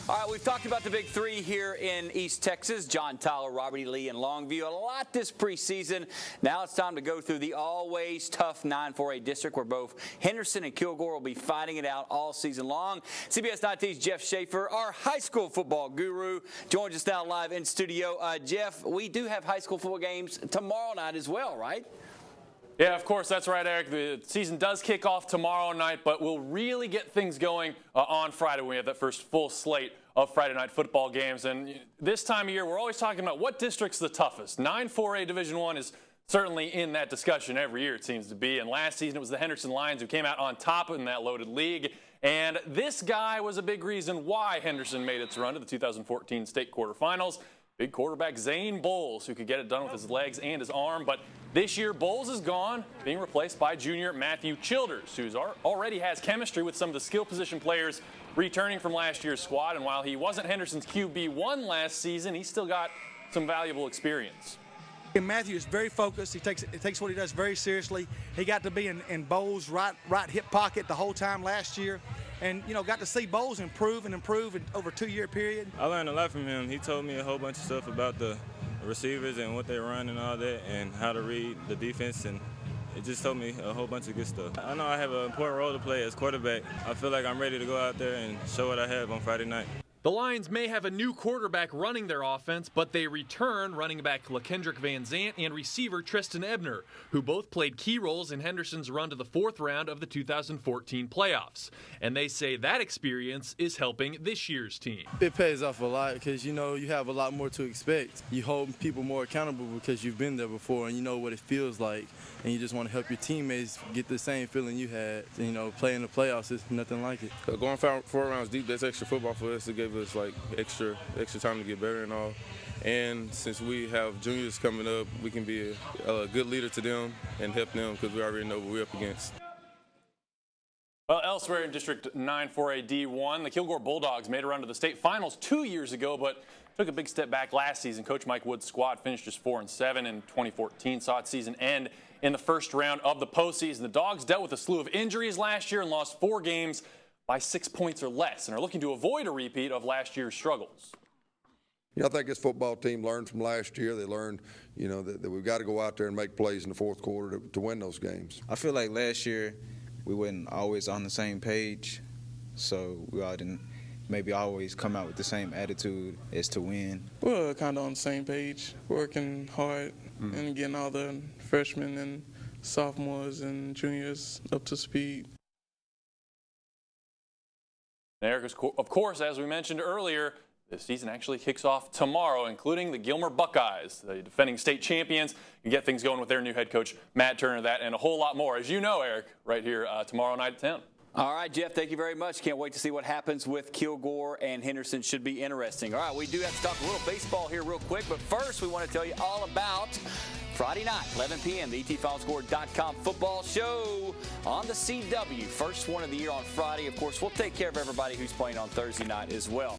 All right, we've talked about the big three here in East Texas, John, Tyler, Robert E. Lee, and Longview. A lot this preseason. Now it's time to go through the always tough 9-4A district where both Henderson and Kilgore will be fighting it out all season long. CBS 19's Jeff Schaefer, our high school football guru, joins us now live in studio. Jeff, we do have high school football games tomorrow night as well, right? Yeah, of course, that's right, Eric. The season does kick off tomorrow night, but we'll really get things going on Friday when we have that first full slate of Friday night football games. And this time of year, we're always talking about what district's the toughest. 9-4A Division I is certainly in that discussion every year, it seems to be. And last season, it was the Henderson Lions who came out on top in that loaded league. And this guy was a big reason why Henderson made its run to the 2014 state quarterfinals. Big quarterback Zane Bowles, who could get it done with his legs and his arm. But this year, Bowles is gone, being replaced by junior Matthew Childers, who already has chemistry with some of the skill position players returning from last year's squad. And while he wasn't Henderson's QB1 last season, he still got some valuable experience. And Matthew is very focused. He takes what he does very seriously. He got to be in Bowles' right hip pocket the whole time last year. And, you know, got to see Bowles improve over a 2-year period. I learned a lot from him. He told me a whole bunch of stuff about the receivers and what they run and all that and how to read the defense, and it just told me a whole bunch of good stuff. I know I have an important role to play as quarterback. I feel like I'm ready to go out there and show what I have on Friday night. The Lions may have a new quarterback running their offense, but they return running back LaKendrick Van Zant and receiver Tristan Ebner, who both played key roles in Henderson's run to the 4th round of the 2014 playoffs. And they say that experience is helping this year's team. It pays off a lot because, you know, you have a lot more to expect. You hold people more accountable because you've been there before and you know what it feels like. And you just want to help your teammates get the same feeling you had. You know, playing the playoffs is nothing like it. Going 4 rounds deep, that's extra football for us. It gave us like extra time to get better and all. And since we have juniors coming up, we can be a good leader to them and help them because we already know what we're up against. Well, elsewhere in District 9-4A D1, the Kilgore Bulldogs made a run to the state finals 2 years ago, but took a big step back last season. Coach Mike Wood's squad finished just 4-7 in 2014, saw its season end in the first round of the postseason. The Dogs dealt with a slew of injuries last year and lost 4 games by 6 points or less, and are looking to avoid a repeat of last year's struggles. You know, I think this football team learned from last year. They learned, you know, that we've got to go out there and make plays in the fourth quarter to win those games. I feel like last year we weren't always on the same page, so we all didn't maybe always come out with the same attitude as to win. We're kind of on the same page, working hard and getting all the freshmen and sophomores and juniors up to speed. Eric, of course, as we mentioned earlier, the season actually kicks off tomorrow, including the Gilmer Buckeyes, the defending state champions. You get things going with their new head coach, Matt Turner, that and a whole lot more, as you know, Eric, right here tomorrow night at 10. All right, Jeff, thank you very much. Can't wait to see what happens with Kilgore and Henderson. Should be interesting. All right, we do have to talk a little baseball here real quick, but first we want to tell you all about Friday night, 11 p.m., the ETFileScore.com football show on the CW. First one of the year on Friday. Of course, we'll take care of everybody who's playing on Thursday night as well.